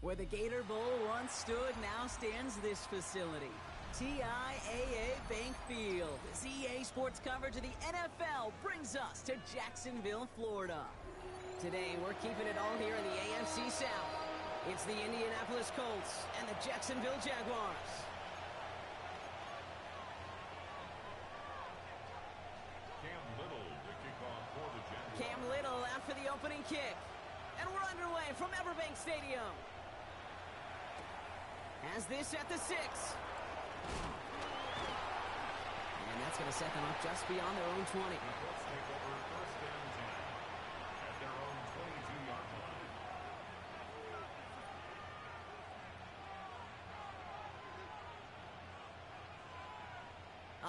Where the Gator Bowl once stood, now stands this facility. TIAA Bank Field. As EA Sports coverage of the NFL brings us to Jacksonville, Florida. Today, we're keeping it all here in the AFC South. It's the Indianapolis Colts and the Jacksonville Jaguars. Cam Little out for the opening kick. And we're underway from Everbank Stadium. Has this at the 6. And that's going to set them up just beyond their own 20. Let's take over first down 10 at their own 22-yard line.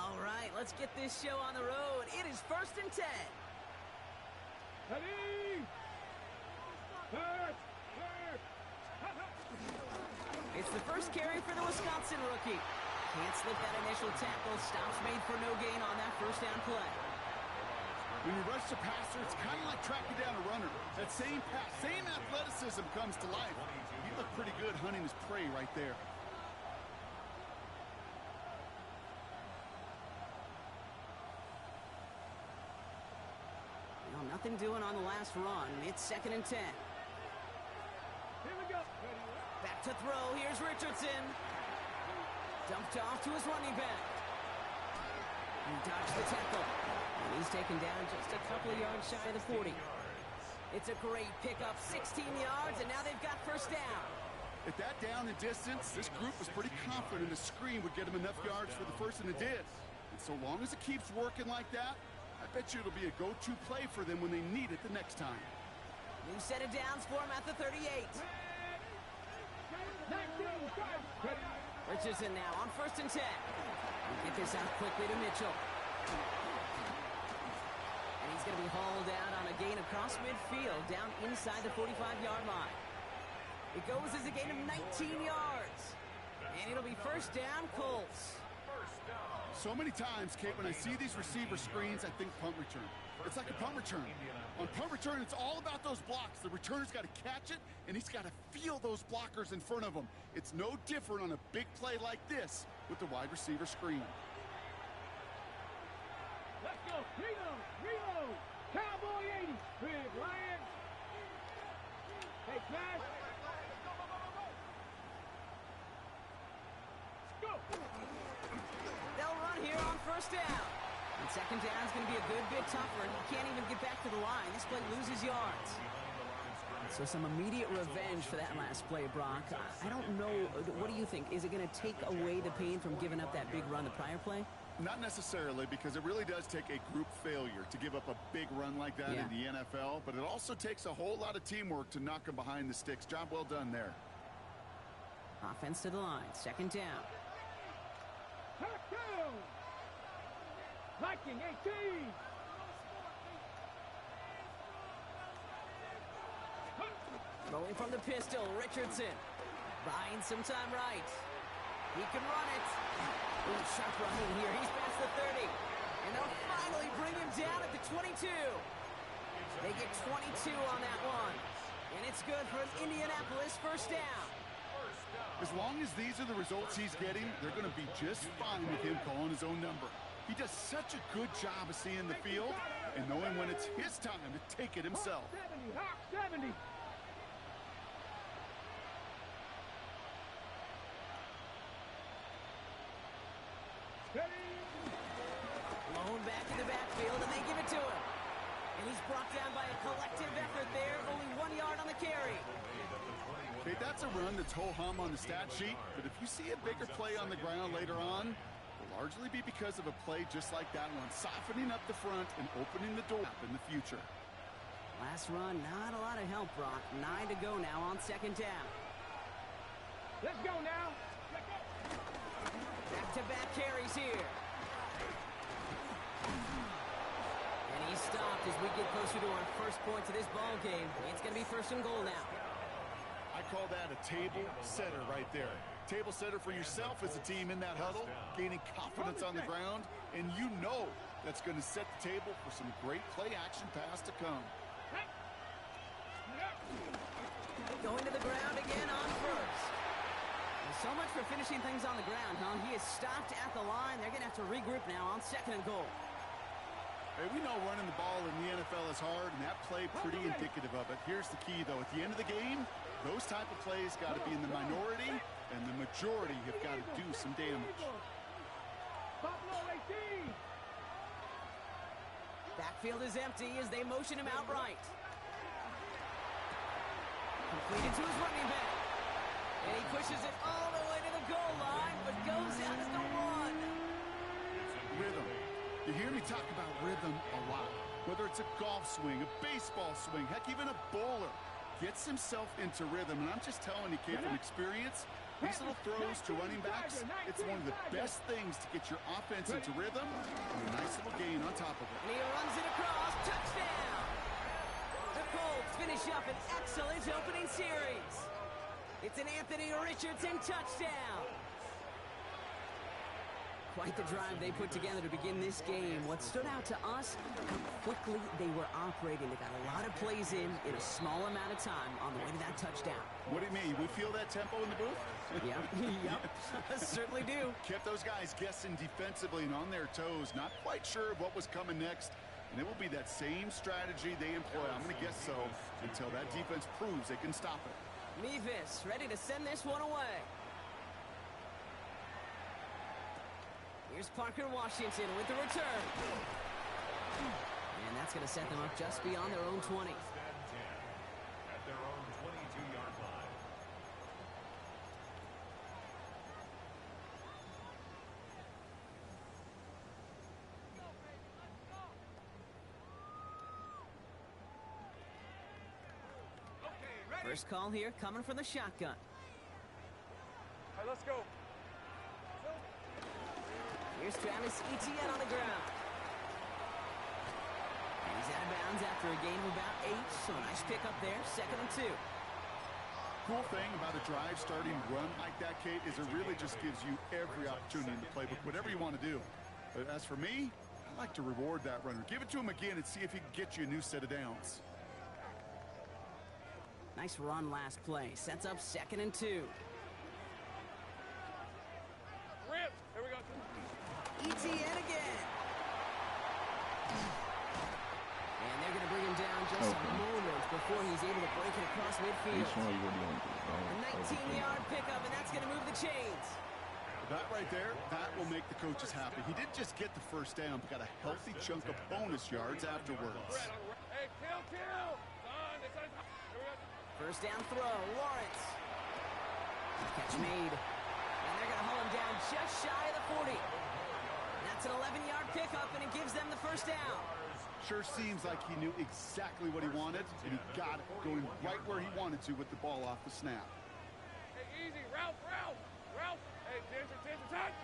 All right, let's get this show on the road. It is first and 10. Ready? It's the first carry for the Wisconsin rookie. Can't slip that initial tackle. Stops made for no gain on that first down play. When you rush the passer, it's kind of like tracking down a runner. That same pass, same athleticism comes to life. You look pretty good hunting his prey right there. Well, nothing doing on the last run. It's second and 10. Here we go. Back to throw. Here's Richardson. Dumped off to his running back. He dodged the tackle. And he's taken down just a couple of yards shy of the 40. It's a great pickup. 16 yards, and now they've got first down. At that down and distance, this group was pretty confident the screen would get them enough yards for the first, and it did. And so long as it keeps working like that, I bet you it'll be a go-to play for them when they need it the next time. New set of downs for him at the 38. Richardson now on first and 10. We'll get this out quickly to Mitchell. And he's going to be hauled out on a gain across midfield, down inside the 45-yard line. It goes as a gain of 19 yards. And it'll be first down, Colts. So many times, Kate, when I see these receiver screens, I think punt return. It's like a punt return. On punt return, it's all about those blocks. The returner's got to catch it, and he's got to feel those blockers in front of him. It's no different on a big play like this with the wide receiver screen. Let's go. Reload. Cowboy 80. Big Lion. Hey, Cash. Let's go. They'll run here on first down. And second down is going to be a good bit tougher, and he can't even get back to the line. This play loses yards. So some immediate revenge for that last play, Brock. I don't know. What do you think? Is it going to take away the pain from giving up that big run the prior play? Not necessarily, because it really does take a group failure to give up a big run like that in the NFL, but it also takes a whole lot of teamwork to knock them behind the sticks. Job well done there. Offense to the line. Second down. Touchdown! Viking 18! Rolling from the pistol, Richardson. Buying some time right. He can run it. Ooh, sharp running here. He's past the 30. And they'll finally bring him down at the 22. They get 22 on that one. And it's good for an Indianapolis first down. As long as these are the results he's getting, they're going to be just fine with him calling his own number. He does such a good job of seeing the field and knowing when it's his time to take it himself. 70. Blown back in the backfield, and they give it to him. And he's brought down by a collective effort there. Only 1 yard on the carry. Okay, that's a run that's ho-hum on the stat sheet, but if you see a bigger play on the ground later on, it will largely be because of a play just like that one, softening up the front and opening the door in the future. Last run, not a lot of help, Brock. 9 to go now on second down. Let's go now. Back-to-back carries here. And he's stopped as we get closer to our first point to this ball game. It's going to be first and goal now. I call that a table setter right there. Table setter for yourself as a team in that huddle, gaining confidence on the ground, and you know that's going to set the table for some great play-action pass to come. Going to the ground again on first. Well, so much for finishing things on the ground, huh? He is stopped at the line. They're going to have to regroup now on 2nd and goal. Hey, we know running the ball in the NFL is hard, and that play pretty indicative of it. Here's the key, though. At the end of the game, those type of plays got to be in the minority, and the majority have got to do some damage. Buffalo 18. Backfield is empty as they motion him outright. Completed to his running back. And he pushes it all the way to the goal line, but goes out as the one. Rhythm. You hear me talk about rhythm a lot. Whether it's a golf swing, a baseball swing, heck, even a bowler gets himself into rhythm. And I'm just telling you, kid, from experience, these little throws to running backs, it's one of the best things to get your offense into rhythm and a nice little gain on top of it. And he runs it across. Touchdown! The Colts finish up an excellent opening series. It's an Anthony Richardson touchdown. Quite the drive they put together to begin this game. What stood out to us, how quickly they were operating. They got a lot of plays in a small amount of time on the way to that touchdown. What do you mean? We feel that tempo in the booth? Yep. Certainly do. Kept those guys guessing defensively and on their toes. Not quite sure of what was coming next. And it will be that same strategy they employ, I'm going to guess so, until that defense proves they can stop it. Mevis ready to send this one away. Here's Parker Washington with the return. And that's going to set them up just beyond their own 20. At their own 22-yard line. First call here coming from the shotgun. All right, let's go. Here's Travis Etienne on the ground. And he's out of bounds after a gain of about 8, so a nice pickup there, 2nd and 2. Cool thing about a drive starting run like that, Kate, is it really just gives you every opportunity in the playbook, whatever you want to do. But as for me, I like to reward that runner. Give it to him again and see if he can get you a new set of downs. Nice run last play. Sets up 2nd and 2. Rip. Here we go. Etienne again. And they're going to bring him down just moments before he's able to break it across midfield. A 19-yard pickup, and that's going to move the chains. That right there, that will make the coaches happy. He didn't just get the first down, but got a healthy chunk of bonus yards afterwards. Hey, kill. First down throw, Lawrence. Catch made. And they're going to haul him down just shy of the 40. That's an 11-yard pickup, and it gives them the first down. Sure seems like he knew exactly what he wanted, and he got it going right where he wanted to with the ball off the snap. Hey, easy. Ralph. Hey, attention, touch.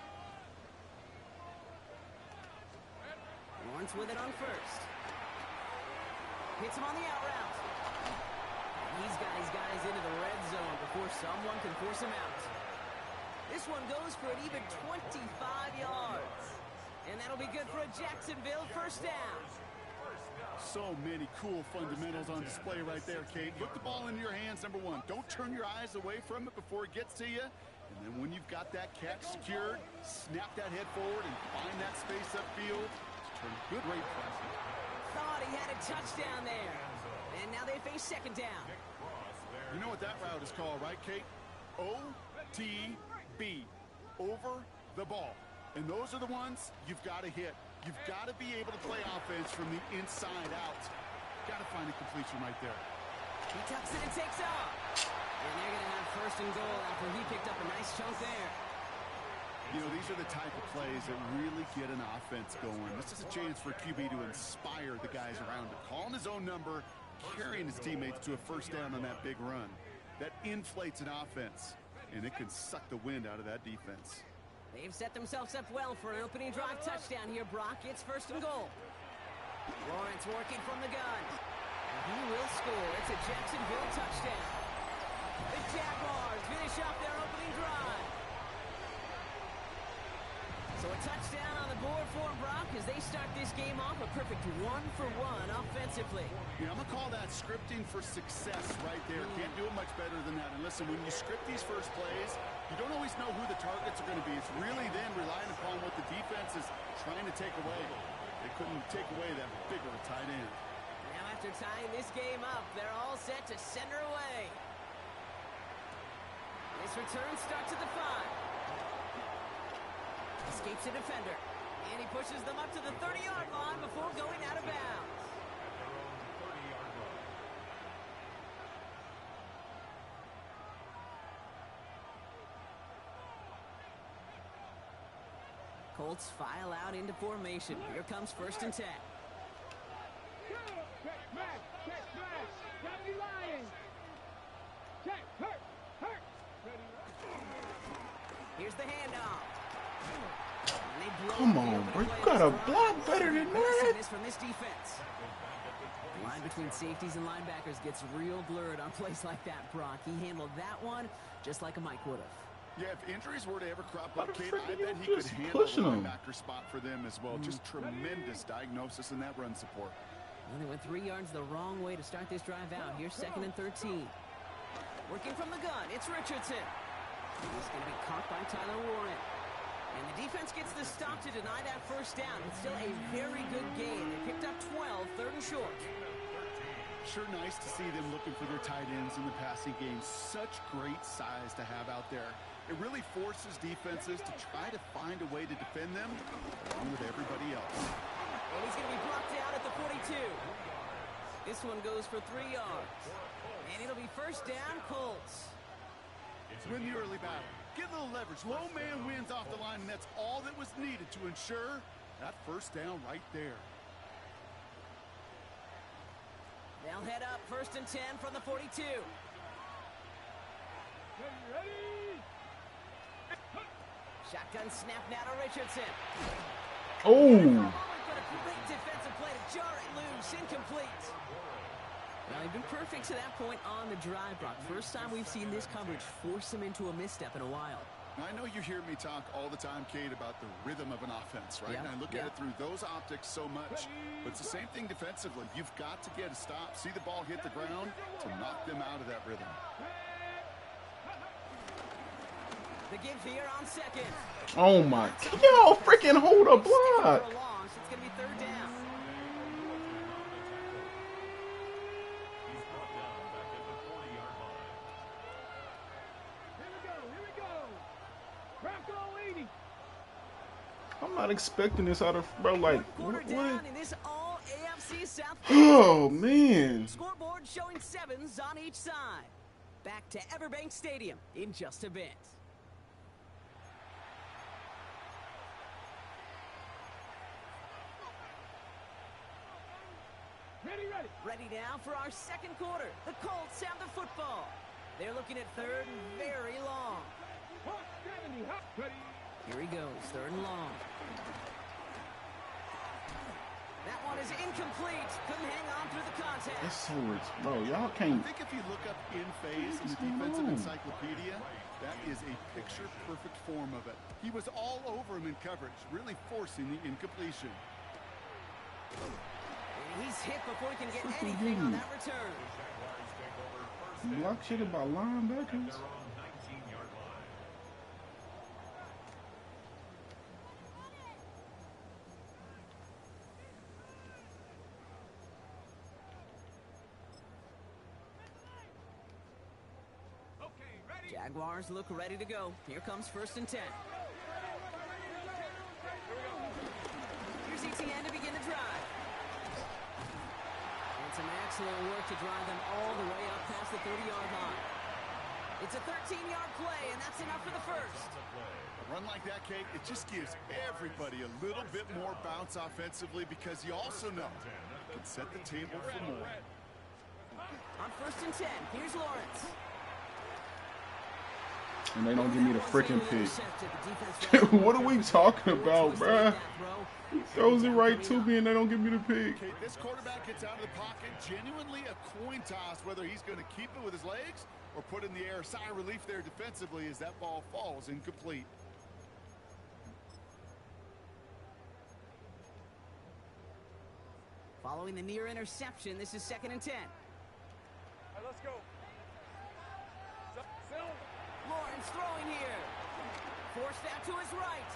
Lawrence with it on first. Hits him on the out route. These guys into the red zone before someone can force him out. This one goes for an even 25 yards. And that'll be good for a Jacksonville first down. So many cool fundamentals on display right there, Kate. Put the ball into your hands, number one. Don't turn your eyes away from it before it gets to you. And then when you've got that catch secured, snap that head forward and find that space upfield. Turn good rate pressure. Thought he had a touchdown there. And now they face 2nd down. You know what that route is called, right, Kate? OTB. Over the ball. And those are the ones you've got to hit. You've got to be able to play offense from the inside out. Got to find a completion right there. He tucks it and takes off. And they're going to have 1st and goal after he picked up a nice chunk there. You know, these are the type of plays that really get an offense going. This is a chance for QB to inspire the guys around him. Calling his own number, carrying his teammates to a first down on that big run. That inflates an offense, and it can suck the wind out of that defense. They've set themselves up well for an opening drive touchdown here, Brock. It's 1st and goal. Lawrence working from the gun. And he will score. It's a Jacksonville touchdown. The Jaguars finish off their opening drive. So a touchdown on the board for Brock as they start this game off a perfect 1-for-1 offensively. Yeah, I'm going to call that scripting for success right there. Can't do it much better than that. And listen, when you script these first plays, you don't always know who the targets are going to be. It's really then relying upon what the defense is trying to take away. They couldn't take away that bigger tight end. Now after tying this game up, they're all set to center away. This return starts at the 5. Escapes a defender. And he pushes them up to the 30-yard line before going out of bounds. At their own 30-yard line. Colts file out into formation. Here comes 1st and 10. Here's the handoff. Come on, bro. You got a block better than that. From this defense. The line between safeties and linebackers gets real blurred on plays like that, Brock. He handled that one just like a Mike would have. Yeah, if injuries were to ever crop up, Kate, frick I are bet you he could just handle the pushing him? linebacker spot for them as well. Just tremendous diagnosis in that run support. Well, they went 3 yards the wrong way to start this drive out. Here's 2nd and 13. Working from the gun, it's Richardson. He's going to be caught by Tyler Warren. And the defense gets the stop to deny that first down. It's still a very good game. They picked up 12, 3rd and short. Sure nice to see them looking for their tight ends in the passing game. Such great size to have out there. It really forces defenses to try to find a way to defend them along with everybody else. And he's going to be blocked out at the 42. This one goes for 3 yards. And it'll be 1st down, Colts. Win the early battle. Get a little leverage. Low man wins off the line, and that's all that was needed to ensure that 1st down right there. They'll head up 1st and 10 from the 42. Shotgun snap now to Richardson. Oh. But a great defensive play to jar it loose. Incomplete. Well, they've been perfect to that point on the drive, Brock. First time we've seen this coverage force them into a misstep in a while. I know you hear me talk all the time, Kate, about the rhythm of an offense, right? Yeah, And I look at it through those optics so much. But it's the same thing defensively. You've got to get a stop, see the ball hit the ground to knock them out of that rhythm. The give here on 2nd. Oh my. Yo, freaking hold a block. For a loss, it's going to be 3rd down. He's brought down back at the 40-yard line. Here we go. Bronco 80. I'm not expecting this out of, bro, like, Quarter what? down in this all AFC South. Oh, man. Scoreboard showing 7s on each side. Back to Everbank Stadium in just a bit. Ready now for our 2nd quarter. The Colts have the football. They're looking at 3rd and very long. Here he goes, 3rd and long. That one is incomplete. Couldn't hang on through the contact. That's so rich. Bro, y'all I can't. think if you look up in phase in the defensive encyclopedia, that is a picture-perfect form of it. He was all over him in coverage, really forcing the incompletion. He's hit before he can get anything on that return. Block shit about linebackers. Their own 19-yard line. Jaguars look ready to go. Here comes 1st and 10. Here's ETN to begin the drive. And some excellent work to drive them all the way up past the 30-yard line. It's a 13-yard play, and that's enough for the 1st. A run like that, Kate, it just gives everybody a little bit more bounce offensively because you also know it can set the table for more. On 1st and 10, here's Lawrence. And they don't give me the freaking pick. What are we talking about, bruh? He throws it right to me and they don't give me the pick. Okay, this quarterback gets out of the pocket, genuinely a coin toss whether he's going to keep it with his legs or put it in the air. Sigh of relief there defensively as that ball falls incomplete. Following the near interception, this is 2nd and 10. All right, let's go. Lawrence throwing here. Forced out to his right.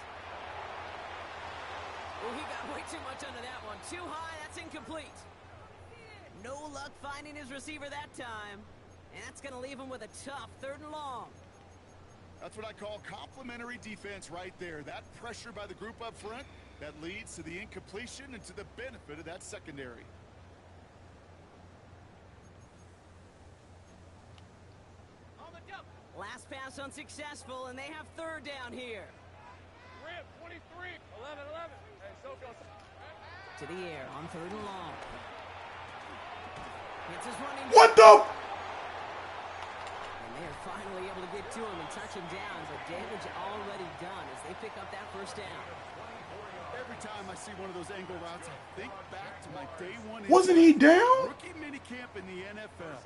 Oh, he got way too much under that one. Too high, that's incomplete. No luck finding his receiver that time. And that's going to leave him with a tough 3rd and long. That's what I call complimentary defense right there. That pressure by the group up front, that leads to the incompletion and to the benefit of that secondary. Last pass unsuccessful, and they have 3rd down here. Rip, 23, 11. Hey, SoCo. To the air on 3rd and long. Hits his running. What the? And they're finally able to get to him and touch him down, but damage already done as they pick up that 1st down. Every time I see one of those angle routes, I think back to my day one. Wasn't he down? Rookie minicamp in the NFL.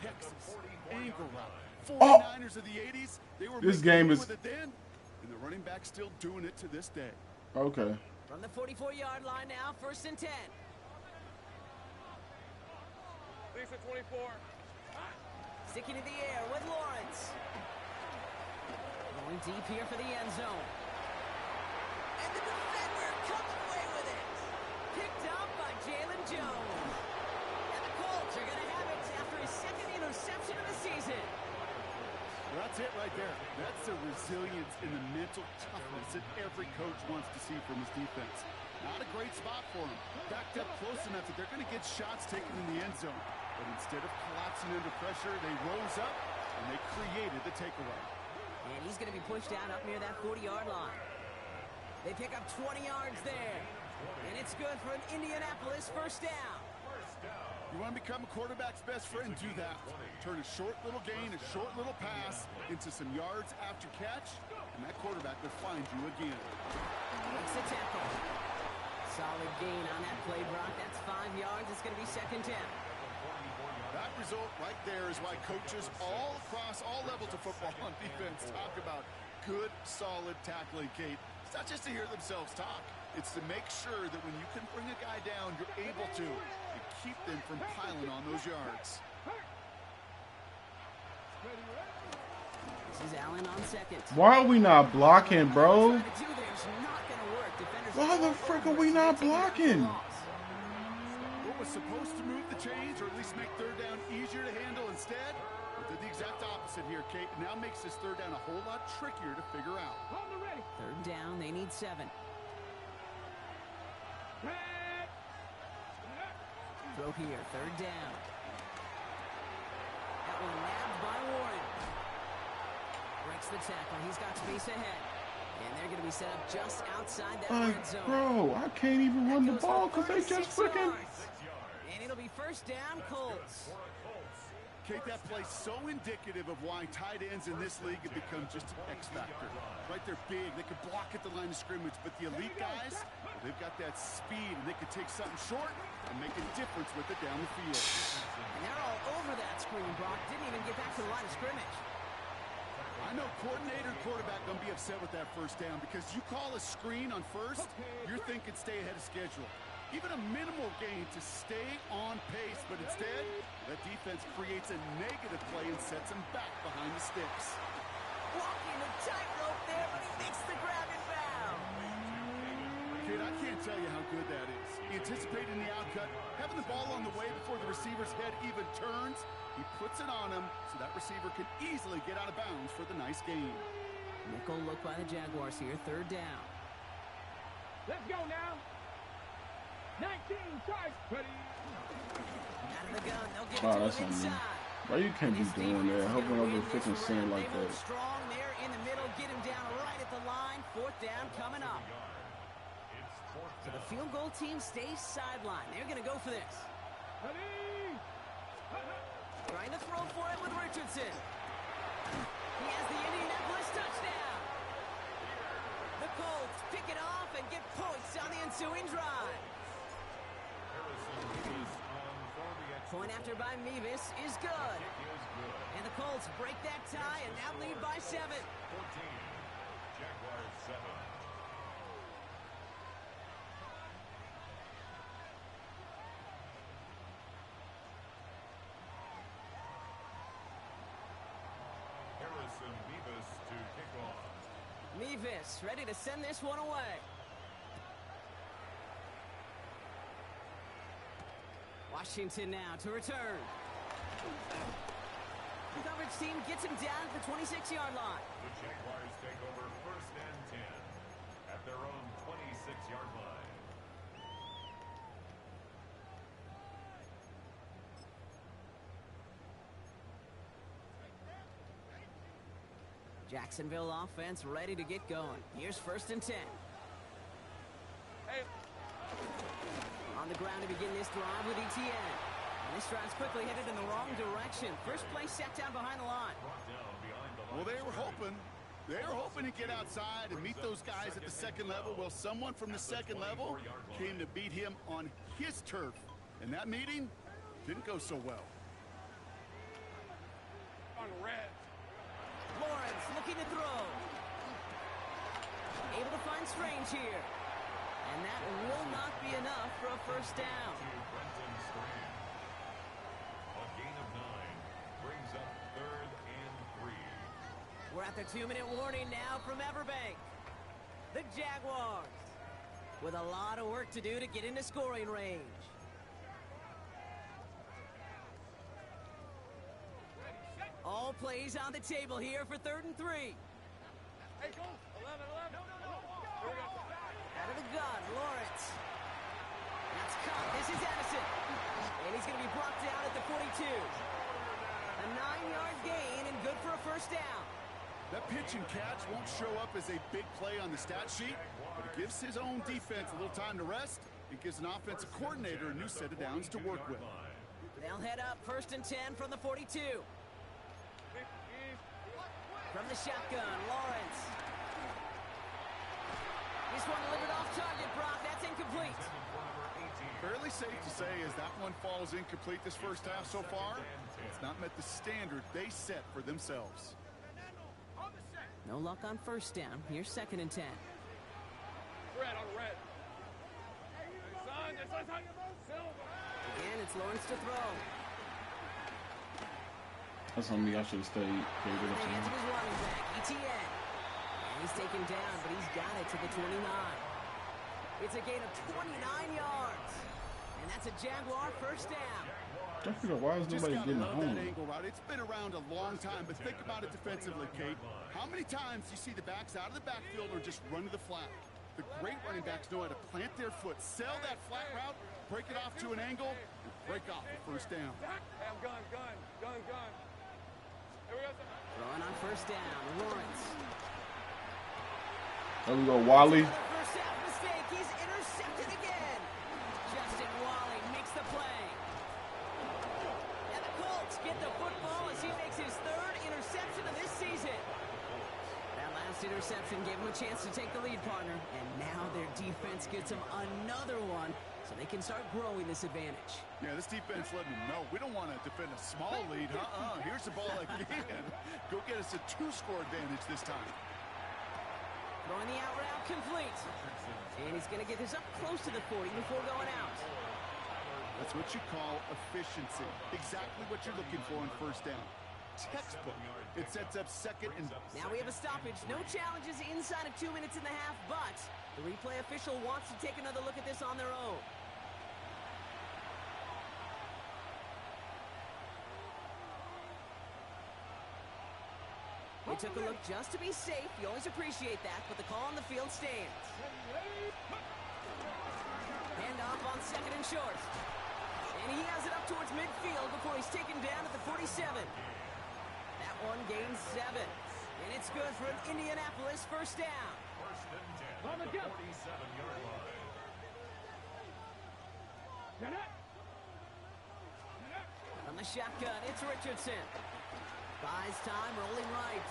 Texas angle route. Oh. 49ers of the 80s. They were This game is. with it then, and the running back still doing it to this day. Okay. From the 44-yard line now, 1st and 10. Lisa, 24. Sticking in the air with Lawrence. Going deep here for the end zone. And the defender comes away with it. Picked up by Jalen Jones. And the Colts are going to have it after his 2nd interception of the season. Well, that's it right there. That's the resilience and the mental toughness that every coach wants to see from his defense. Not a great spot for him. Backed up close enough that they're going to get shots taken in the end zone. But instead of collapsing under pressure, they rose up and they created the takeaway. And he's going to be pushed out up near that 40-yard line. They pick up 20 yards there. And it's good for an Indianapolis 1st down. You want to become a quarterback's best friend? Do that. Turn a short little gain, a short little pass into some yards after catch, and that quarterback will find you again. Makes the tackle. Solid gain on that play, Brock. That's 5 yards. It's going to be 2nd down. That result right there is why coaches all across all levels of football on defense talk about good, solid tackling, Kate. It's not just to hear themselves talk. It's to make sure that when you can bring a guy down, you're able to keep them from piling on those yards. This is Allen on 2nd. Why are we not blocking, bro? Why the frick are we not blocking? What was supposed to move the chains, or at least make 3rd down easier to handle instead, we did the exact opposite here, Kate. Now makes this 3rd down a whole lot trickier to figure out. 3rd down, they need 7. Throw here, 3rd down. That one nabbed by Warren. Breaks the tackle. He's got space ahead. And they're going to be set up just outside that red zone. Bro, I can't even run the ball because they just freaking... And it'll be 1st down, Colts. Kate, that play's so indicative of why tight ends in this league have become just an X factor. Right, they're big, they can block at the line of scrimmage, but the elite guys, well, they've got that speed, and they can take something short and make a difference with it down the field. And they're all over that screen, Brock. Didn't even get back to the line of scrimmage. I know coordinator and quarterback going to be upset with that 1st down because you call a screen on 1st, you're thinking stay ahead of schedule. Even a minimal gain to stay on pace, but instead, that defense creates a negative play and sets him back behind the sticks. Walking the tightrope there, but he makes the grab and bound. Kid, I can't tell you how good that is. Anticipating the outcut, having the ball on the way before the receiver's head even turns, he puts it on him so that receiver can easily get out of bounds for the nice gain. Nickel look by the Jaguars here, 3rd down. Let's go now. 19, charge, buddy. Out of the gun, they'll get Oh, it to that's him on me. inside. Why you can't be doing that? Helping over freaking sin like They hold that. strong there in the middle, get him down right at the line. 4th down coming up. So the field goal team stays sidelined. They're going to go for this. Trying to throw for it with Richardson. He has the Indianapolis touchdown. The Colts pick it off and get points on the ensuing drive. Point after by Mevis is good. And the Colts break that tie and now lead by 7. Jaguars 7. Revis ready to send this one away. Washington now to return. The coverage team gets him down at the 26-yard line. The Jaguars take over 1st and 10 at their own 26-yard line. Jacksonville offense ready to get going. Here's 1st and 10. Hey. On the ground to begin this drive with ETN. And this drive's quickly headed in the wrong direction. First play set down behind the line. Brought down behind the line. Well, they were hoping to get outside and meet those guys at the second level. Well, someone from the second level came to beat him on his turf. And that meeting didn't go so well. On red. Lawrence looking to throw. Able to find Strange here. And that will not be enough for a first down. Brenton Strange. A gain of 9 brings up 3rd and 3. We're at the 2-minute warning now from Everbank. The Jaguars with a lot of work to do to get into scoring range. All plays on the table here for 3rd and 3. Hey, go. 11. Out of the gun, Lawrence. That's caught. This is Edison. And he's going to be brought down at the 42. A 9-yard gain and good for a first down. That pitch and catch won't show up as a big play on the stat sheet, but it gives his own defense a little time to rest. It gives an offensive coordinator a new set of downs to work with. They'll head up 1st and 10 from the 42. From the shotgun, Lawrence. This one delivered off target, Brock. That's incomplete. Fairly safe to say as that one falls incomplete this first half so far, it's not met the standard they set for themselves. No luck on first down. Here's 2nd and 10. Red on red. Son, this is how you move, Silver. Again, it's Lawrence to throw. That's on me. I should have stayed. The hands of his running back, ETN. And he's taken down, but he's got it to the 29. It's a gain of 29 yards. And that's a Jaguar first down. I figure why is nobody getting home? That angle route. It's been around a long time, but think about it defensively, Kate. How many times do you see the backs out of the backfield or just run to the flat? The great running backs know how to plant their foot, sell that flat route, break it off to an angle, and break off the first down. Hey, I'm gun. Here we go. Throwing on first down, Lawrence. There we go, Wally. Another first half mistake. He's intercepted again. Justin Wally makes the play. And the Colts get the football as he makes his 3rd interception of this season. That last interception gave him a chance to take the lead, partner. And now their defense gets them another one so they can start growing this advantage. Yeah, this defense letting them know we don't want to defend a small lead. Here's the ball again. Go get us a 2-score advantage this time. Throwing the out route complete. And he's going to get this up close to the 40 before going out. That's what you call efficiency. Exactly what you're looking for on first down. Textbook. It sets up 2nd and... Now we have a stoppage. No challenges inside of 2 minutes and a half, but the replay official wants to take another look at this on their own. They took a look just to be safe. You always appreciate that, but the call on the field stands. Handoff on 2nd and short. And he has it up towards midfield before he's taken down at the 47. That one gains 7. And it's good for an Indianapolis first down. 1st and 10 at the 47-yard line. From the shotgun, it's Richardson. Buys time, rolling right.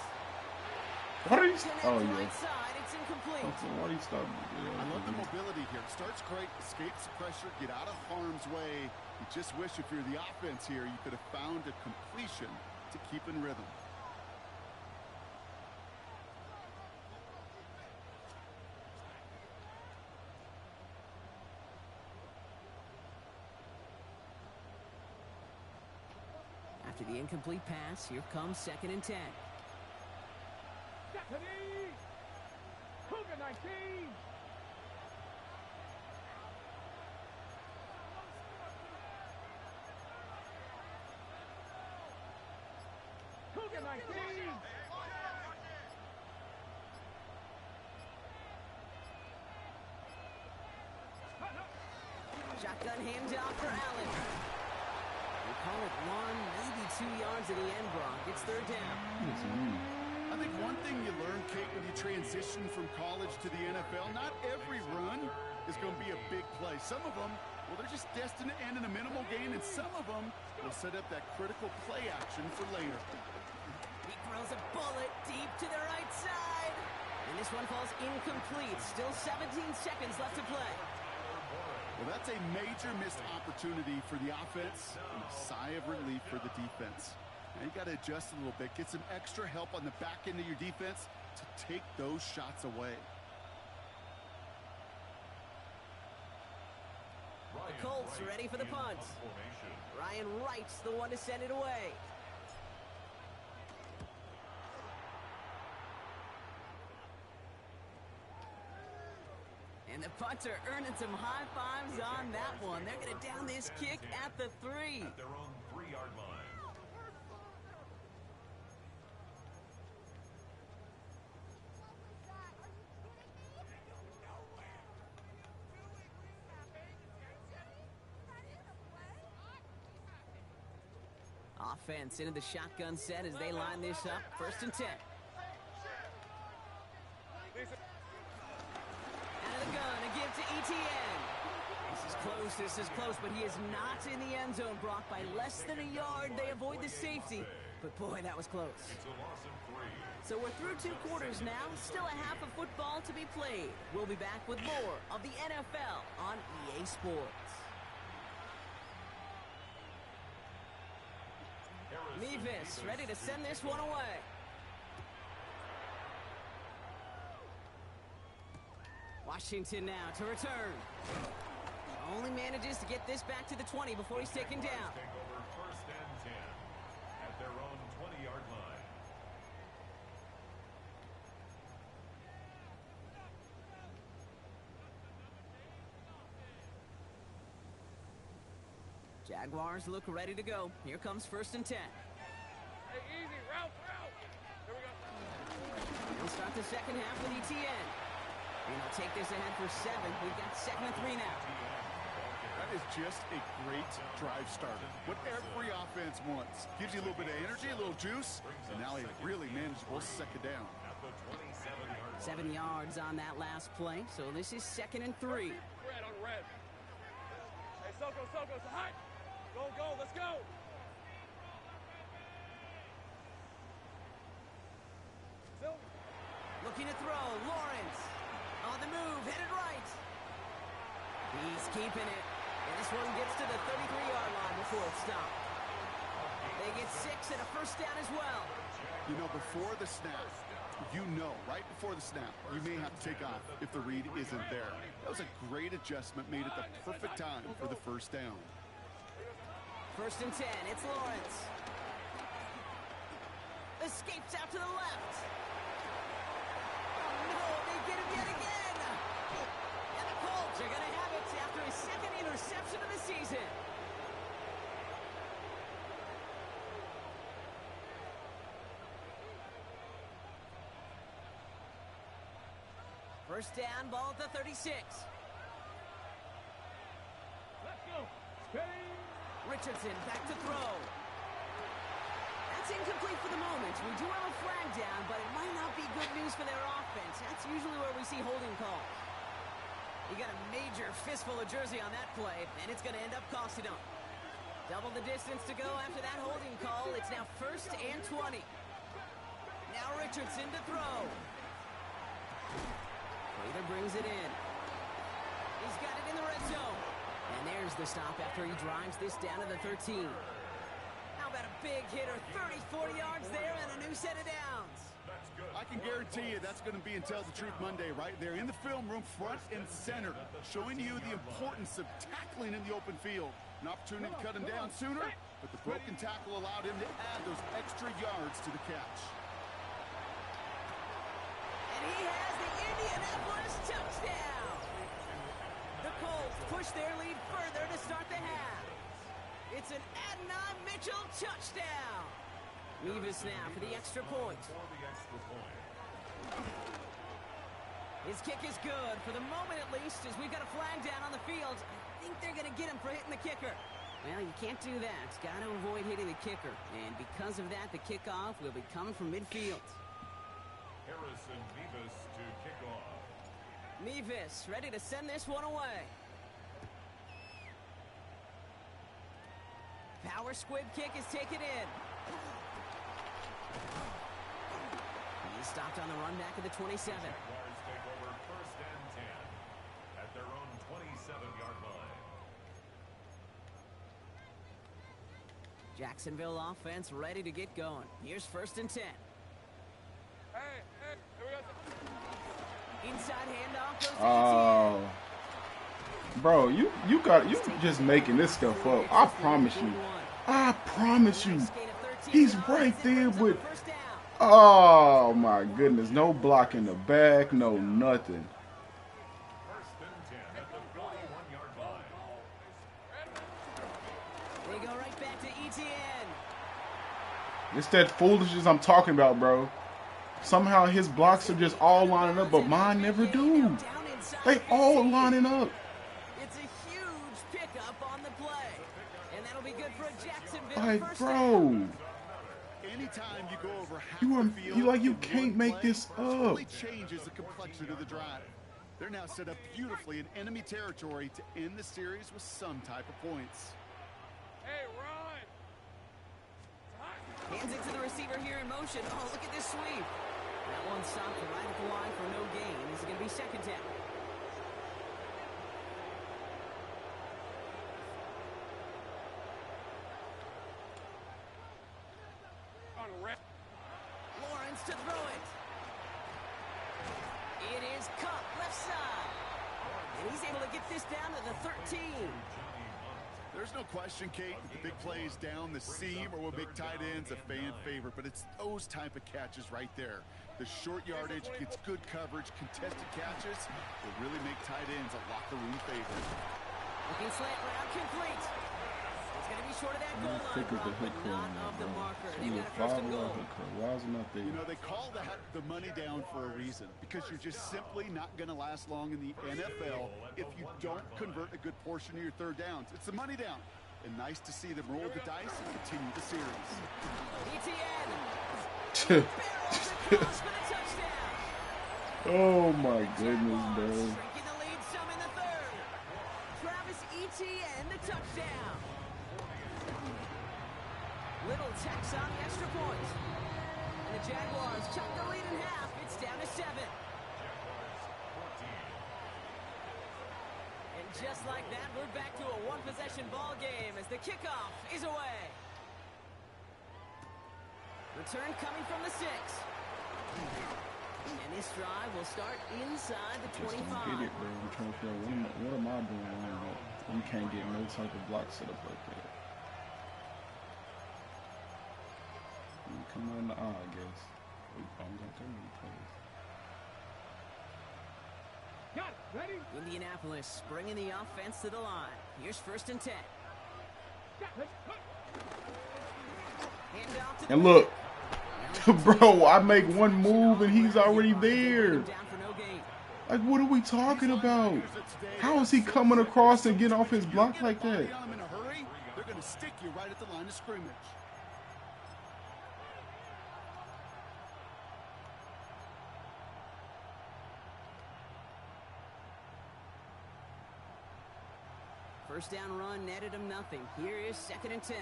Why do you? Oh Right yeah. side, it's incomplete. Why do you stop? I love the mobility here. Starts great, escapes the pressure, get out of harm's way. You just wish if you're the offense here, you could have found a completion to keep in rhythm. After the incomplete pass, here comes 2nd and 10. 19. Cougar 19. Shotgun handoff for Allen. They call it 1, maybe 2 yards at the end, Brock. It's third down. I think one thing you learn, Kate, when you transition from college to the NFL, not every run is going to be a big play. Some of them, well, they're just destined to end in a minimal gain, and some of them will set up that critical play action for later. He throws a bullet deep to the right side. And this one falls incomplete. Still 17 seconds left to play. Well, that's a major missed opportunity for the offense and a sigh of relief for the defense. Now you got to adjust a little bit, get some extra help on the back end of your defense to take those shots away. The Colts ready for the punt. Ryan Wright's the one to send it away. And the punter earning some high fives on that one. They're going to down this kick at the 3. At their own 3-yard line. Offense into the shotgun set as they line this up. 1st and 10. Out of the gun, a give to ETN. This is close, but he is not in the end zone, Brock. By less than a yard, they avoid the safety. But boy, that was close. It's a loss of 3. So we're through 2 quarters now. Still a half of football to be played. We'll be back with more of the NFL on EA Sports. Mevis ready to send this one away. Washington now to return. Only manages to get this back to the 20 before he's taken down. Take over 1st and 10 at their own 20-yard line. Jaguars look ready to go. Here comes 1st and 10. Hey, easy. Route. Here we go. They'll start the second half with ETN. And they'll take this ahead for 7. We've got 2nd and 3 now. That is just a great drive starter. What every offense wants. Gives you a little bit of energy, a little juice, and now a really manageable 2nd down. At the 27-yard line. 7 yards on that last play, so this is 2nd and 3. Red on red. Hey, Soko, so high. Go, let's go. Looking to throw, Lawrence. On the move, headed right. He's keeping it. And this one gets to the 33-yard line before it's stopped. They get 6 and a 1st down as well. You know, before the snap, right before the snap, you may have to take off if the read isn't there. That was a great adjustment made at the perfect time for the 1st down. 1st and 10, it's Lawrence. Escapes out to the left. Oh no, they get him yet again. And the Colts are going to have it after his 2nd interception of the season. First down, ball at the 36. Let's go. Steady. Richardson back to throw. That's incomplete for the moment. We do have a flag down, but it might not be good news for their offense. That's usually where we see holding calls. You got a major fistful of jersey on that play, and it's going to end up costing them. Double the distance to go after that holding call. It's now 1st and 20. Now Richardson to throw. Prater brings it in. He's got it in the red zone. And there's the stop after he drives this down to the 13. How about a big hitter, 30, 40 yards there and a new set of downs. I can guarantee you that's going to be in Tell the Truth Monday right there in the film room, front and center, showing you the importance of tackling in the open field. An opportunity to cut him down sooner, but the broken tackle allowed him to add those extra yards to the catch. And he has the Indianapolis touchdown. Mevis now for the extra point. His kick is good, for the moment at least, as we've got a flag down on the field. I think they're going to get him for hitting the kicker. Well, you can't do that. Got to avoid hitting the kicker. And because of that, the kickoff will be coming from midfield. Harrison Mevis to kick off. Mevis ready to send this one away. Power squib kick is taken in. He's stopped on the run back at the 27. Jaguars take over 1st and 10 at their own 27-yard line. Jacksonville offense ready to get going. Here's 1st and 10. Hey, here we go. Inside handoff goes to Oh, bro, you just making this stuff up. I promise you, he's right there with. Oh my goodness, no block in the back, no nothing. 1st and 10 at the 41-yard line. They go right back to ETN. It's that foolishness I'm talking about, bro. Somehow his blocks are just all lining up, but mine never do. They all lining up. It's a huge pickup on the play. And that'll be good for a Jacksonville Like, first bro, down. Anytime you go over half you the field, you in can't one make play, this it up. totally changes the complexion of the drive. They're now set up beautifully in enemy territory to end the series with some type of points. Hey, Ron. Hands it to the receiver here in motion. Oh, look at this sweep. That one stopped right at the line for no gain. This is going to be 2nd down. On red. Lawrence to throw it. It is cut left side. And he's able to get this down to the 13. There's no question, Kate, that the big plays down the seam or with big tight ends a fan favorite, but it's those type of catches right there. The short yardage gets good coverage, contested catches will really make tight ends a locker room favorite. Looking slant route complete. It's going to be short of that goal line, Thick as the but hook not on of the marker. She They've was got a 1st and 5 goal. Why is it not there? You know, they call that the money down for a reason, because you're just simply not going to last long in the NFL if you don't convert a good portion of your 3rd downs. It's the money down. And nice to see them roll the dice and continue the series. ETN. Barrels across for the touchdown. Oh my goodness, bro. Shrinking the lead some in the 3rd. Travis Etienne, the touchdown. Little Tex on the extra point. And the Jaguars cut the lead in half. It's down to 7. And just like that, we're back to a one-possession ball game as the kickoff is away. Return coming from the 6. And this drive will start inside the 25. Just don't get it, bro. I'm trying to figure out what am I doing wrong that you can't get no type of block set up like that. Come on the eye, I guess. I'm gonna come in place. Got it. Ready? Indianapolis bringing the offense to the line. Here's 1st and 10. Hand off to the And look, bro, I make one move and he's already there. down for no gain. Like, what are we talking about? How is he coming across and getting off his block like that? Get them in a hurry, they're going to stick you right at the line of scrimmage. First down run netted him nothing. Here is 2nd and 10.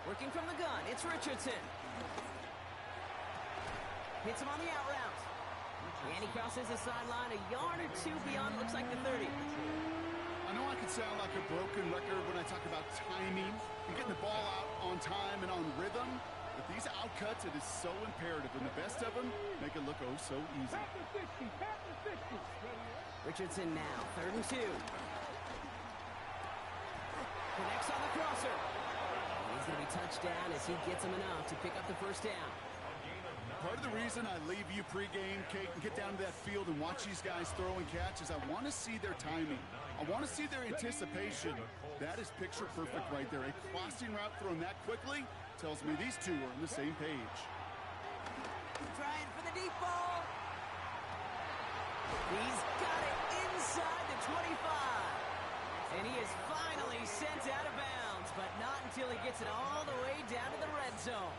Working from the gun, it's Richardson. Hits him on the out route. And he crosses the sideline a yard or 2 beyond, looks like the 30. I know I can sound like a broken record when I talk about timing and getting the ball out on time and on rhythm, but these outcuts, it is so imperative, and the best of them make it look oh so easy. Richardson now, 3rd and 2. Connects on the crosser. And he's going to be touched down as he gets him enough to pick up the 1st down. Part of the reason I leave you pregame, Kate, and get down to that field and watch these guys throw and catch is I want to see their timing. I want to see their anticipation. That is picture perfect right there. A crossing route thrown that quickly tells me these two are on the same page. Trying for the deep ball. He's got it inside the 25. And he is finally sent out of bounds, but not until he gets it all the way down to the red zone.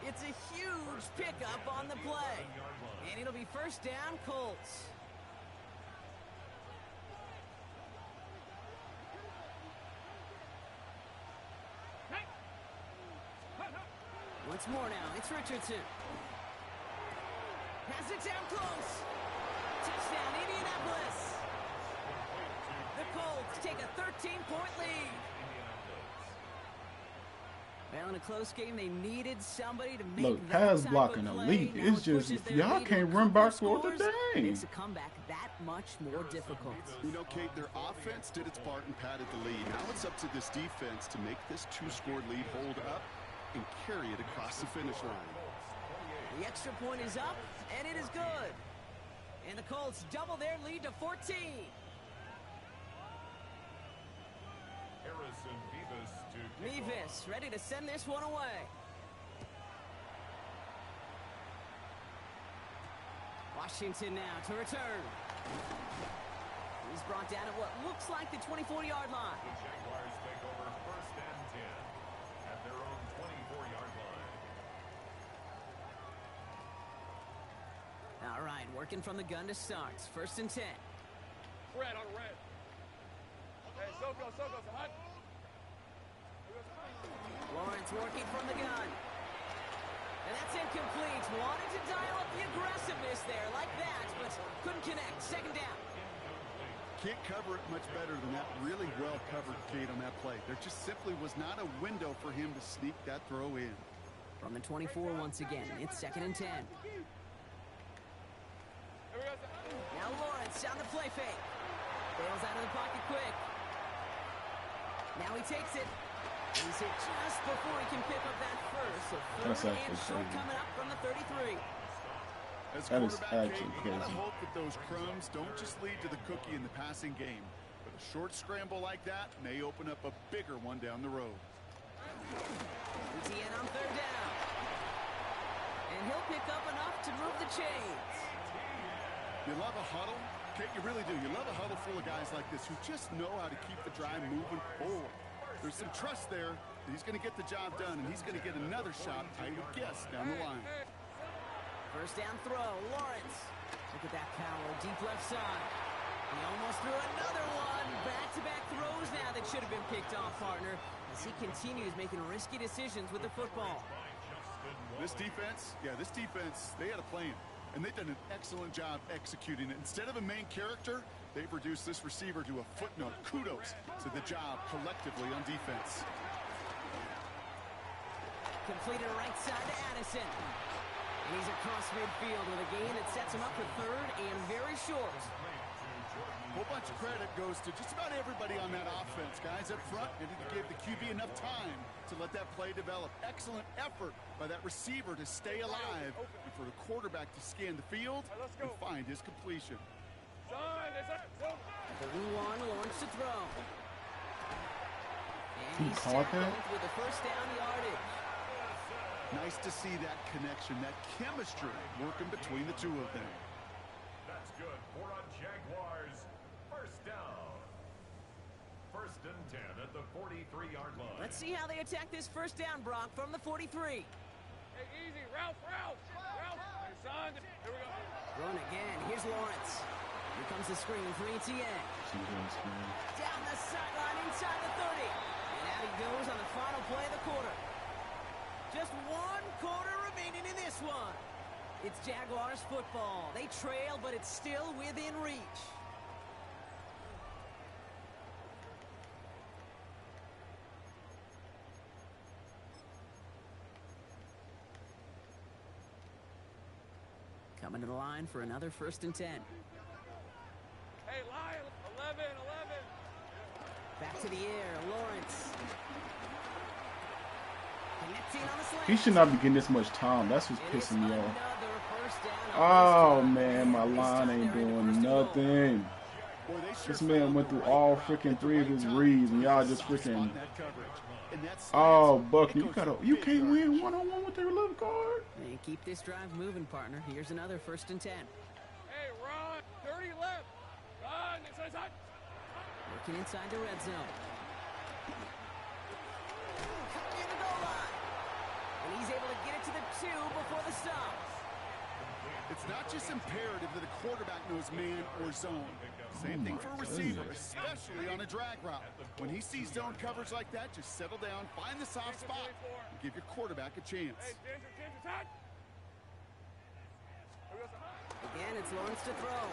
It's a huge pickup on the play. And it'll be first down, Colts. Once more now, it's Richardson. Has it down close. Touchdown, Indianapolis. The Colts take a 13-point lead. Well, in a close game, they needed somebody to make Look, that pass type blocking of elite. play. It's Now it just, pushes if their y'all lead to can't a run couple back for the scores, dang. makes a comeback that much more difficult. You know, Kate, their offense did its part and padded the lead. Now it's up to this defense to make this two-score lead hold up and carry it across the finish line. The extra point is up, and it is good. And the Colts double their lead to 14. Harrison Beavis to kick Mevis ready to send this one away. Washington now to return. He's brought down at what looks like the 24-yard line. The Jaguars take over first and 10 at their own 24-yard line. All right, working from the gun to start. First and 10. Red on red. Hey, Soko, hot. Lawrence working from the gun. And that's incomplete. Wanted to dial up the aggressiveness there like that, but couldn't connect. Second down. Can't cover it much better than that. Really well covered, Kate, on that play. There just simply was not a window for him to sneak that throw in. From the 24 once again, it's second and 10. Now Lawrence on the play fake. Bails out of the pocket quick. Now he takes it. He's hit just before he can pick up that first. So That's third actually and short crazy. coming up from the 33. As That is quarterback, actually Kate, you gotta crazy. hope that those crumbs don't just lead to the cookie in the passing game. But a short scramble like that may open up a bigger one down the road. Etienne on third down. And he'll pick up enough to move the chains. You love a huddle? Kate, you really do. You love a huddle full of guys like this who just know how to keep the drive moving forward. There's some trust there that he's going to get the job done, and he's going to get another shot, I would guess, down the line. First down throw, Lawrence. Look at that power, deep left side. He almost threw another one. Back-to-back throws now that should have been picked off, partner, as he continues making risky decisions with the football. This defense, they had a plan, and they've done an excellent job executing it. Instead of a main character, they've reduced this receiver to a footnote. Kudos to the job collectively on defense. Completed right side to Addison. And he's across midfield with a gain that sets him up for third and very short. A whole bunch of credit goes to just about everybody on that offense. Guys up front, and it gave the QB enough time to let that play develop. Excellent effort by that receiver to stay alive and for the quarterback to scan the field and find his completion. The one launch to throw. And He he's caught that? tackled with the first down yardage. Nice to see that connection, that chemistry working between the two of them. That's good for a Jaguars first down. First and 10 at the 43-yard line. Let's see how they attack this first down, Brock, from the 43. Hey, easy. Route. Hey, son. Here we go. Run again. Here's Lawrence. Here comes the screen for Etienne. Down the sideline inside the 30. And out he goes on the final play of the quarter. Just one quarter remaining in this one. It's Jaguars football. They trail, but it's still within reach. Coming to the line for another first and 10. Hey, Lion. 11. Back to the air, Lawrence. Connecting on the slant. He should not be getting this much time. That's what's It is pissing me off. another first down on Oh this drive. man, my This line time ain't they're in doing first and goal. nothing. This man went through all freaking 3 of his reads, and y'all just freaking. Oh, Buckner, you can't win one-on-one with your left guard. Hey, keep this drive moving, partner. Here's another 1st and 10. Hey, run. 30 left. Run. Inside. Working inside the red zone. Near the goal line. And he's able to get it to the 2 before the stop. It's not just imperative that a quarterback knows man or zone. Same thing for a receiver, especially on a drag route. When he sees zone coverage like that, just settle down, find the soft spot, and give your quarterback a chance. Again, it's Lawrence to throw.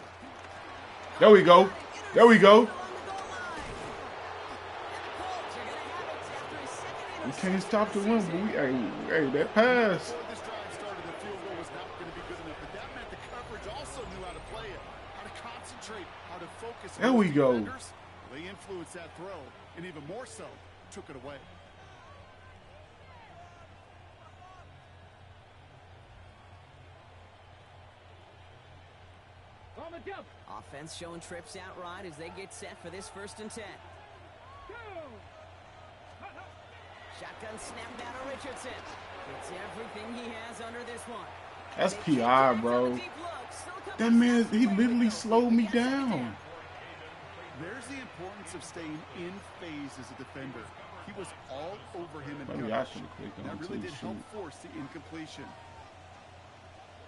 There we go. There we go. We can't stop the run, but hey, that pass. There we go. They influenced that throw, and even more so, took it away. Offense showing trips outright as they get set for this 1st and 10. Shotgun snap down to Richardson. It's everything he has under this one. That's PI, bro. That man, he literally slowed me down. There's the importance of staying in phase as a defender. He was all over him in coverage. That really did help force the incompletion.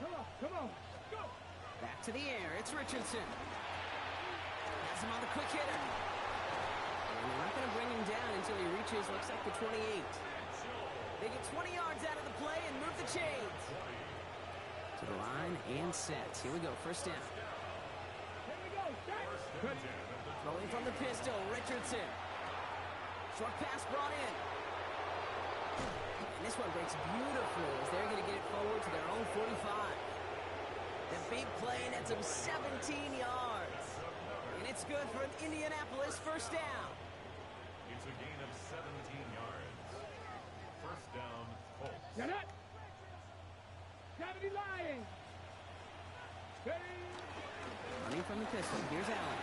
Come on. Go. Back to the air. It's Richardson. Has him on the quick hitter. And they're not going to bring him down until he reaches, looks like the 28. They get 20 yards out of the play and move the chains. To the line and set. Here we go. 1st down. Rolling from the pistol, Richardson. Short pass brought in. And this one breaks beautifully as they're going to get it forward to their own 45. The big play nets them 17 yards. And it's good for an Indianapolis 1st down. It's a gain of 17 yards. 1st down, Colts. Get it. Gravity lying. Running from the pistol. Here's Allen.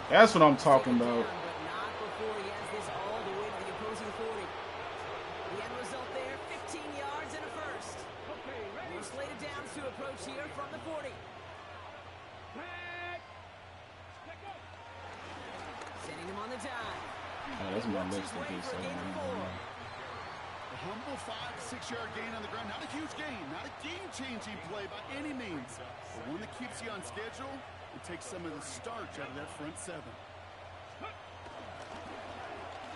That's what I'm talking about. But not before he has this all the way to the opposing 40. The end result there, 15 yards and a 1st. Okay, ready. More slated downs to approach here from the 40. Sending him on the dive. Oh, that's my next thing. A humble 5 to 6 yard gain on the ground. Not a huge gain, not a game-changing play by any means, but one that keeps you on schedule and takes some of the starch out of that front 7.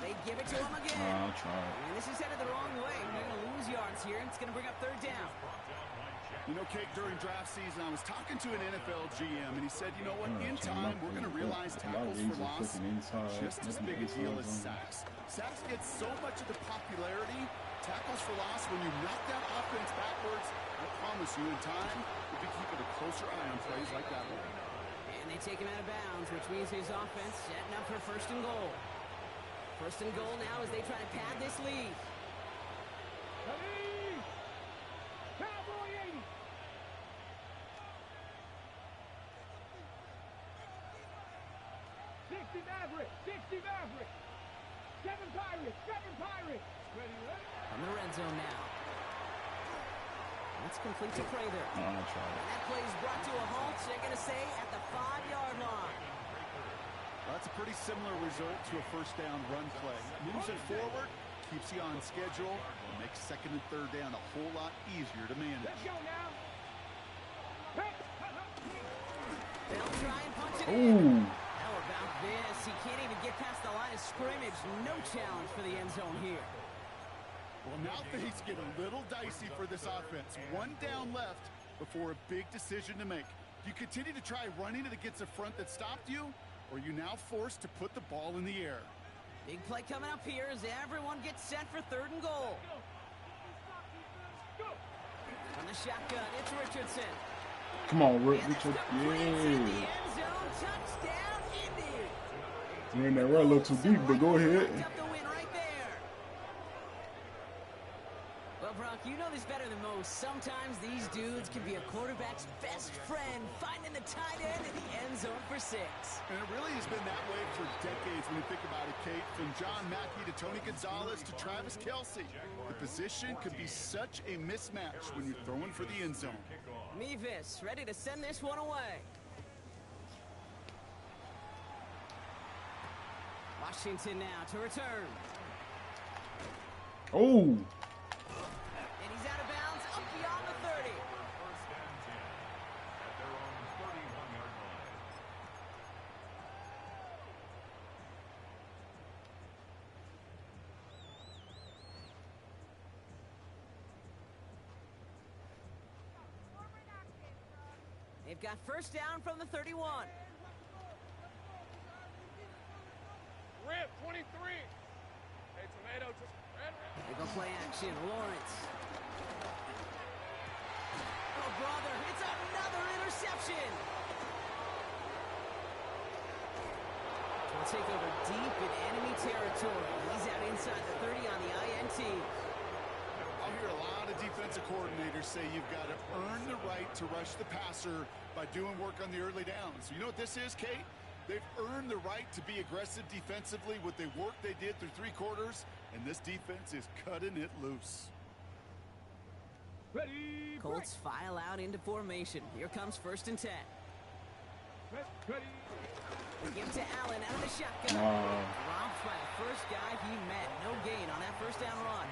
They give it to him again. I'll try it. And this is headed the wrong way. They're going to lose yards here, and it's going to bring up 3rd down. You know, Kate, during draft season, I was talking to an NFL GM, and he said, you know what, in time, we're going to realize tackles for loss just as big a deal as sacks. Sacks get so much of the popularity. Tackles for loss, when you knock that offense backwards, I promise you, in time, we'll be keeping a closer eye on plays like that one. And they take him out of bounds, which means his offense setting up for 1st and goal. 1st and goal now as they try to pad this lead. Ready. Cowboy 80. Maverick. 7 Pirates. Ready. From the red zone now. That's complete to Prather. I'll try And it. that play is brought to a halt, they're going to say, at the 5-yard line. That's a pretty similar result to a 1st down run play. Moves it forward, keeps you on schedule, and makes 2nd and 3rd down a whole lot easier to manage. Let's go now. They'll try and punch it in. Ooh. How about this? He can't even get past the line of scrimmage. No challenge for the end zone here. Well, now things get a little dicey for this offense. 1 down left before a big decision to make. Do you continue to try running it against a front that stopped you, or are you now forced to put the ball in the air? Big play coming up here as everyone gets set for 3rd and goal. From the shotgun, it's Richardson. Come on, Richard. In the end Yeah. zone, touchdown, Indy. You ain't that run a little too deep, but go ahead. Picked up the win right there. Well, Brock, you know this better than most. Sometimes these dudes can be a quarterback's best friend, finding the tight end in the end zone for 6. And it really has been that way for decades when you think about it, Kate. From John Mackey to Tony Gonzalez to Travis Kelce. The position could be such a mismatch when you're throwing for the end zone. Mevis ready to send this one away. Washington now to return. Oh. And he's out of bounds up beyond the 30. First and 10 at their own 31-yard line. They've got first down from the 31. Rip, 23. Hey, Tomato, just red. They go play action. Lawrence. Oh, brother, it's another interception. We'll take over deep in enemy territory. He's out inside the 30 on the INT. I'll hear a lot of defensive coordinators say you've got to earn the right to rush the passer by doing work on the early downs. You know what this is, Kate? They've earned the right to be aggressive defensively with the work they did through 3 quarters, and this defense is cutting it loose. Ready, Colts file out into formation. Here comes first and 10. ready. They give to Allen out of the shotgun. Dropped by the first guy he met. No gain on that first down run.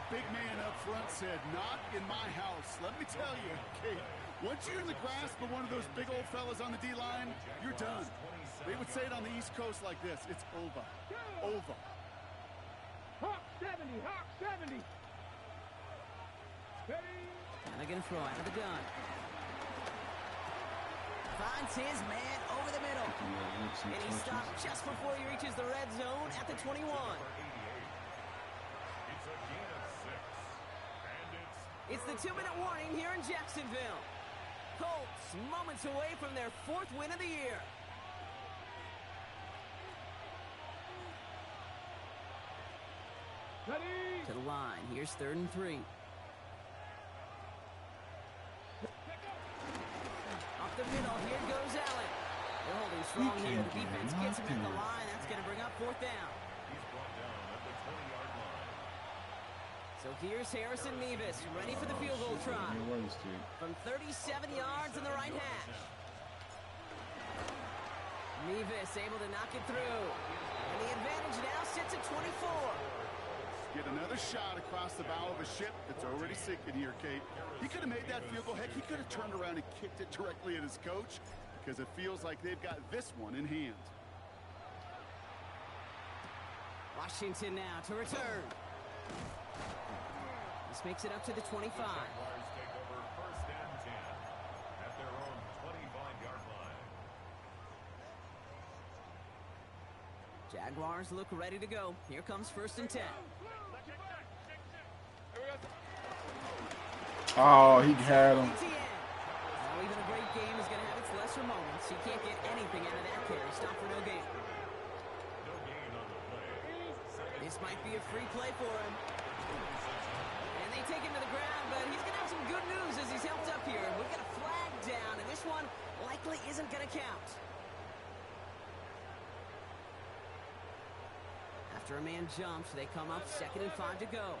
Big man up front said, not in my house. Let me tell you, Kate, once you're in the grasp of one of those big old fellas on the D-line, you're done. They would say it on the East Coast like this. It's over. Over. Hawk 70, Hawk 70. Ready. Now they're going to throw out of the gun. Finds his man over the middle. And he stopped just before he reaches the red zone at the 21. It's a gain of 6. And It's the 2-minute warning here in Jacksonville. Colts moments away from their 4th win of the year. Ready. To the line. Here's 3rd and 3. Up the middle. Here goes Allen. They're holding strong here. The defense gets him at the line. That's going to bring up 4th down. he's brought down at the 20-yard line. So here's Harrison Mevis, ready for the field goal try. From 37 yards in the right hash. Mevis able to knock it through. And the advantage now sits at 24. Get another shot across the bow of a ship that's already sinking here, Kate. He could have made that field goal. Heck, he could have turned around and kicked it directly at his coach because it feels like they've got this one in hand. Washington now to return. This makes it up to the 25. Jaguars take over first and 10 at their own 25-yard line. Jaguars look ready to go. Here comes first and 10. Oh, he had him. Now, even a great game is going to have its lesser moments. He can't get anything out of that carry. Stop for no gain. No gain on the play. This might be a free play for him. And they take him to the ground, but he's going to have some good news as he's helped up here. We've got a flag down, and this one likely isn't going to count. After a man jumps, they come up 2nd and 5 to go.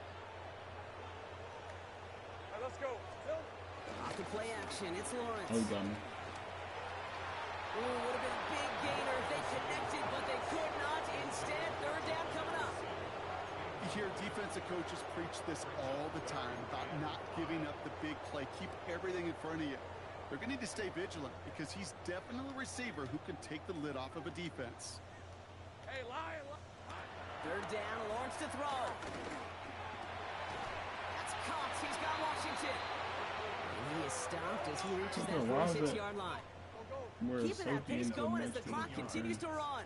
Let's go. Off to play action. It's Lawrence. Oh, he got me. Ooh, would have been a big gainer if they connected, but they could not. Instead, 3rd down coming up. You hear defensive coaches preach this all the time about not giving up the big play. Keep everything in front of you. They're going to need to stay vigilant because he's definitely a receiver who can take the lid off of a defense. Hey, Lion. 3rd down, Lawrence to throw. That's caught. He's got Washington. And he is stopped as he reaches that 46-yard line. Keeping that pace going as the clock continues to run.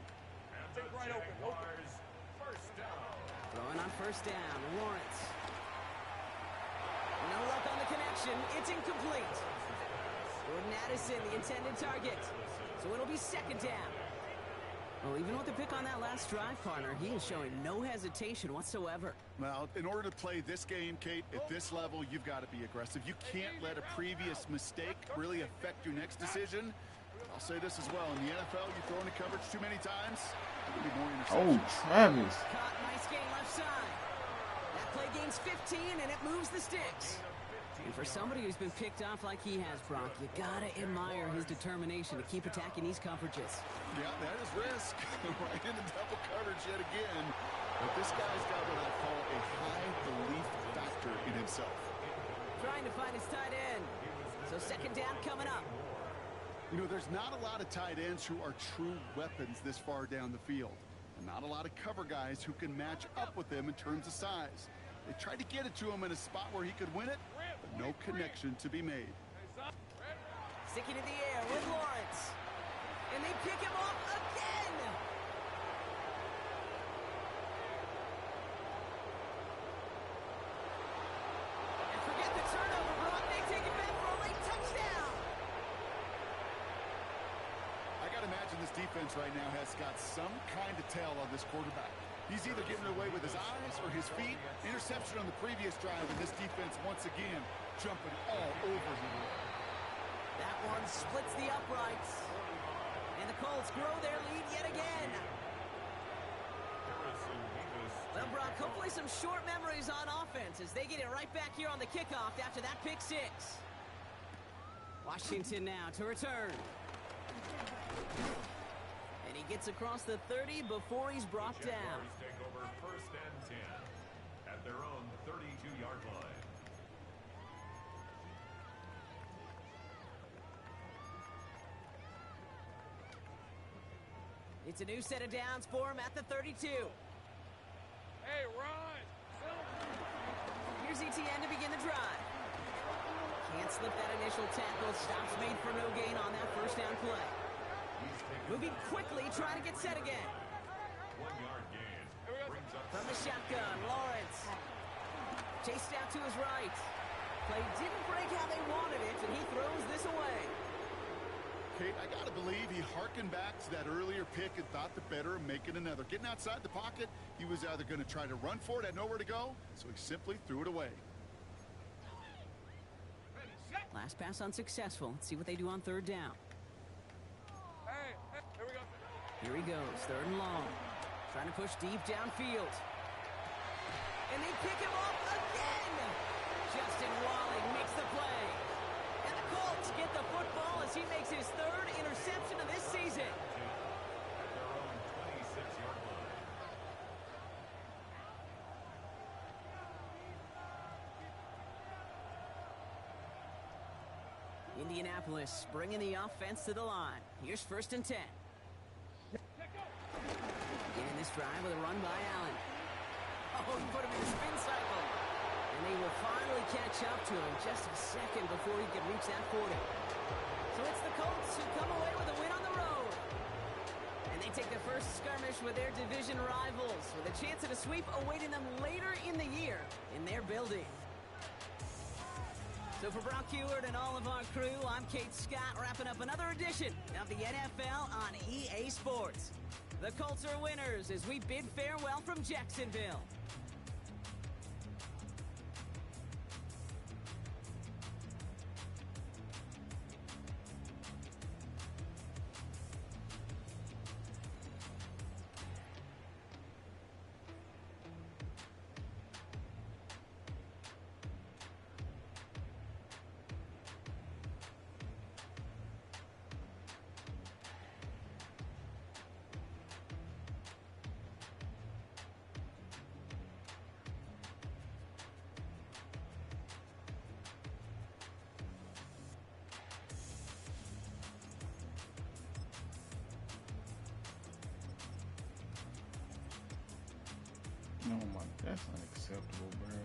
And the Jaguars first down. Throwing on first down, Lawrence. No luck on the connection. It's incomplete. Jordan Addison, the intended target. So it'll be 2nd down. Well, even with the pick on that last drive, partner, he is showing no hesitation whatsoever. Well, in order to play this game, Kate, at this level, you've got to be aggressive. You can't let a previous mistake really affect your next decision. I'll say this as well. In the NFL, you throw into coverage too many times, there'll be more interceptions. Oh, Travis. Caught, nice gain left side. That play gains 15, and it moves the sticks. And for somebody who's been picked off like he has, Brock, you gotta admire his determination to keep attacking these coverages. Yeah, that is risk. Right into double coverage yet again. But this guy's got what I call a high belief factor in himself. Trying to find his tight end. So second down coming up. You know, there's not a lot of tight ends who are true weapons this far down the field. And not a lot of cover guys who can match up with them in terms of size. They tried to get it to him in a spot where he could win it, but no connection to be made. Sticking in the air with Lawrence. And they pick him off again. And forget the turnover, Brock. They take it back for a late touchdown. I got to imagine this defense right now has got some kind of tell on this quarterback. He's either getting away with his eyes or his feet. Interception on the previous drive, and this defense once again jumping all over him. That one splits the uprights. And the Colts grow their lead yet again. Well, Brock, hopefully some short memories on offense as they get it right back here on the kickoff after that pick six. Washington now to return. And he gets across the 30 before he's brought down. Jaguars take over first and 10 at their own 32-yard line. It's a new set of downs for him at the 32. Hey, Ron! Here's ETN to begin the drive. Can't slip that initial tackle. Stops made for no gain on that first down play. Moving quickly, trying to get set again. 1-yard gain. Brings up From the shotgun, Lawrence. Chased out to his right. Play didn't break how they wanted it, and he throws this away. Kate, I got to believe he harkened back to that earlier pick and thought the better of making another. Getting outside the pocket, he was either going to try to run for it, had nowhere to go, so he simply threw it away. Last pass unsuccessful. Let's see what they do on third down. Hey, here we go. Here he goes, third and long. Trying to push deep downfield. And they pick him off again! Justin Walling makes the play. And the Colts get the football as he makes his third interception of this season. at their own 26-yard line. Indianapolis bringing the offense to the line. Here's first and 10. Beginning this drive with a run by Allen. Oh, he put him in a spin cycle. And they will finally catch up to him just a second before he can reach that 40. So it's the Colts who come away with a win on the road. And they take the first skirmish with their division rivals with a chance at a sweep awaiting them later in the year in their building. So for Brock Heward and all of our crew, I'm Kate Scott, wrapping up another edition of the NFL on EA Sports. The Colts are winners as we bid farewell from Jacksonville. Oh my, that's unacceptable, bro.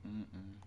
Mm-mm.